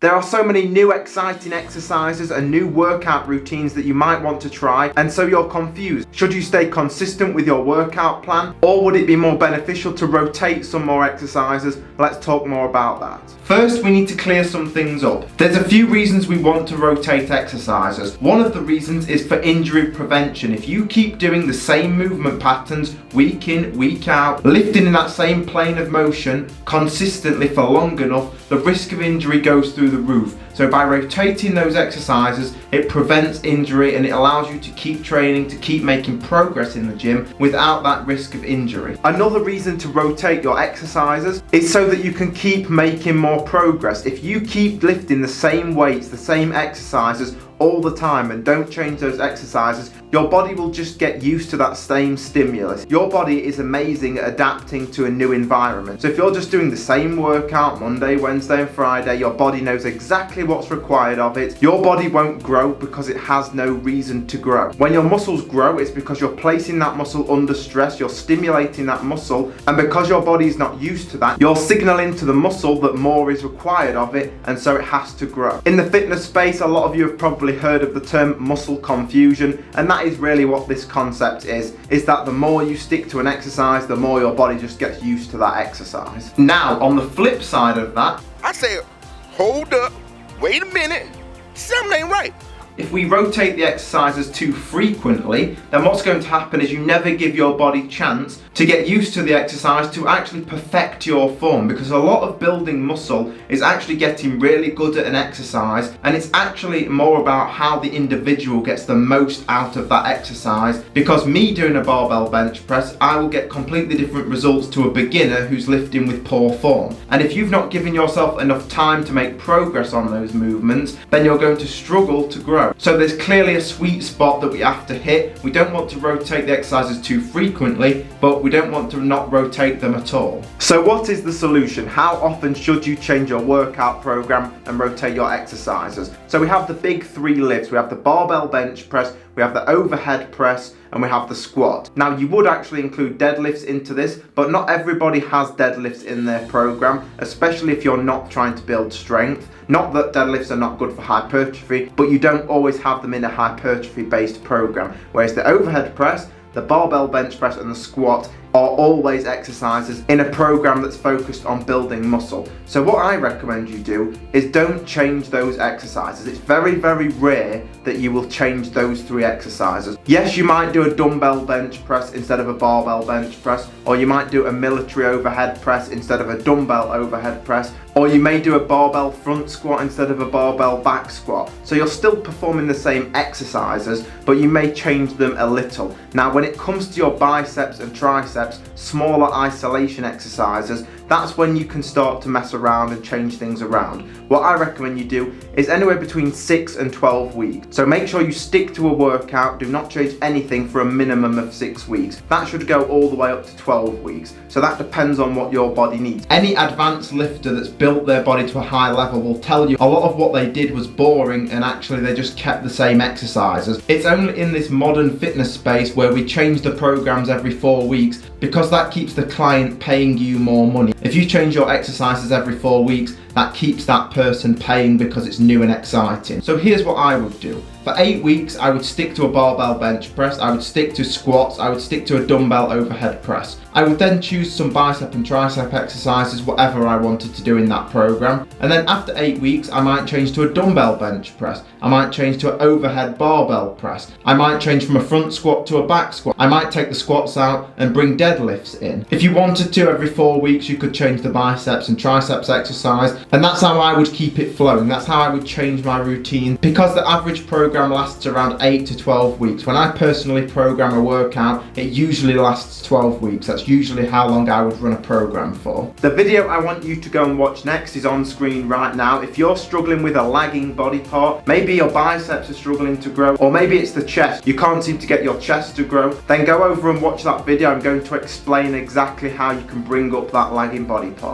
There are so many new exciting exercises and new workout routines that you might want to try, and so you're confused. Should you stay consistent with your workout plan, or would it be more beneficial to rotate some more exercises? Let's talk more about that. First, we need to clear some things up. There's a few reasons we want to rotate exercises. One of the reasons is for injury prevention. If you keep doing the same movement patterns week in, week out, lifting in that same plane of motion consistently for long enough, the risk of injury goes through the roof. So by rotating those exercises, it prevents injury and it allows you to keep training, to keep making progress in the gym without that risk of injury. Another reason to rotate your exercises is so that you can keep making more progress. If you keep lifting the same weights, the same exercises all the time and don't change those exercises, your body will just get used to that same stimulus. Your body is amazing at adapting to a new environment. So if you're just doing the same workout Monday, Wednesday and Friday, your body knows exactly what's required of it. Your body won't grow because it has no reason to grow. When your muscles grow, it's because you're placing that muscle under stress, you're stimulating that muscle, and because your body is not used to that, you're signaling to the muscle that more is required of it, and so it has to grow. In the fitness space, a lot of you have probably heard of the term muscle confusion, and that is really what this concept is that the more you stick to an exercise, the more your body just gets used to that exercise. Now, on the flip side of that, I say, hold up, wait a minute, something ain't right. if we rotate the exercises too frequently, then what's going to happen is you never give your body chance to get used to the exercise, to actually perfect your form, because a lot of building muscle is actually getting really good at an exercise, and it's actually more about how the individual gets the most out of that exercise. Because me doing a barbell bench press, I will get completely different results to a beginner who's lifting with poor form. And if you've not given yourself enough time to make progress on those movements, then you're going to struggle to grow. So there's clearly a sweet spot that we have to hit. We don't want to rotate the exercises too frequently, but we don't want to not rotate them at all. So what is the solution? How often should you change your workout program and rotate your exercises? So we have the big three lifts. We have the barbell bench press, we have the overhead press, and we have the squat. Now, you would actually include deadlifts into this, but not everybody has deadlifts in their program, especially if you're not trying to build strength. Not that deadlifts are not good for hypertrophy, but you don't always have them in a hypertrophy based program. Whereas the overhead press, the barbell bench press and the squat are always exercises in a program that's focused on building muscle. So what I recommend you do is don't change those exercises. It's very, very rare that you will change those three exercises. Yes, you might do a dumbbell bench press instead of a barbell bench press, or you might do a military overhead press instead of a dumbbell overhead press, or you may do a barbell front squat instead of a barbell back squat. So you're still performing the same exercises, but you may change them a little. Now, when it comes to your biceps and triceps, smaller isolation exercises, that's when you can start to mess around and change things around. What I recommend you do is anywhere between 6 and 12 weeks. So make sure you stick to a workout, do not change anything for a minimum of 6 weeks. That should go all the way up to 12 weeks. So that depends on what your body needs. Any advanced lifter that's built their body to a high level will tell you a lot of what they did was boring and actually they just kept the same exercises. It's only in this modern fitness space where we change the programs every 4 weeks, because that keeps the client paying you more money. If you change your exercises every 4 weeks, that keeps that person paying because it's new and exciting. So here's what I would do. For 8 weeks, I would stick to a barbell bench press, I would stick to squats, I would stick to a dumbbell overhead press. I would then choose some bicep and tricep exercises, whatever I wanted to do in that program. And then after 8 weeks, I might change to a dumbbell bench press. I might change to an overhead barbell press. I might change from a front squat to a back squat. I might take the squats out and bring deadlifts in. If you wanted to, every 4 weeks, you could change the biceps and triceps exercise. And that's how I would keep it flowing. That's how I would change my routine, because the average program lasts around 8 to 12 weeks. When I personally program a workout, it usually lasts 12 weeks. That's usually how long I would run a program for. The video I want you to go and watch next is on screen right now. If you're struggling with a lagging body part, maybe your biceps are struggling to grow, or maybe it's the chest, you can't seem to get your chest to grow, then go over and watch that video. I'm going to explain exactly how you can bring up that lagging body part.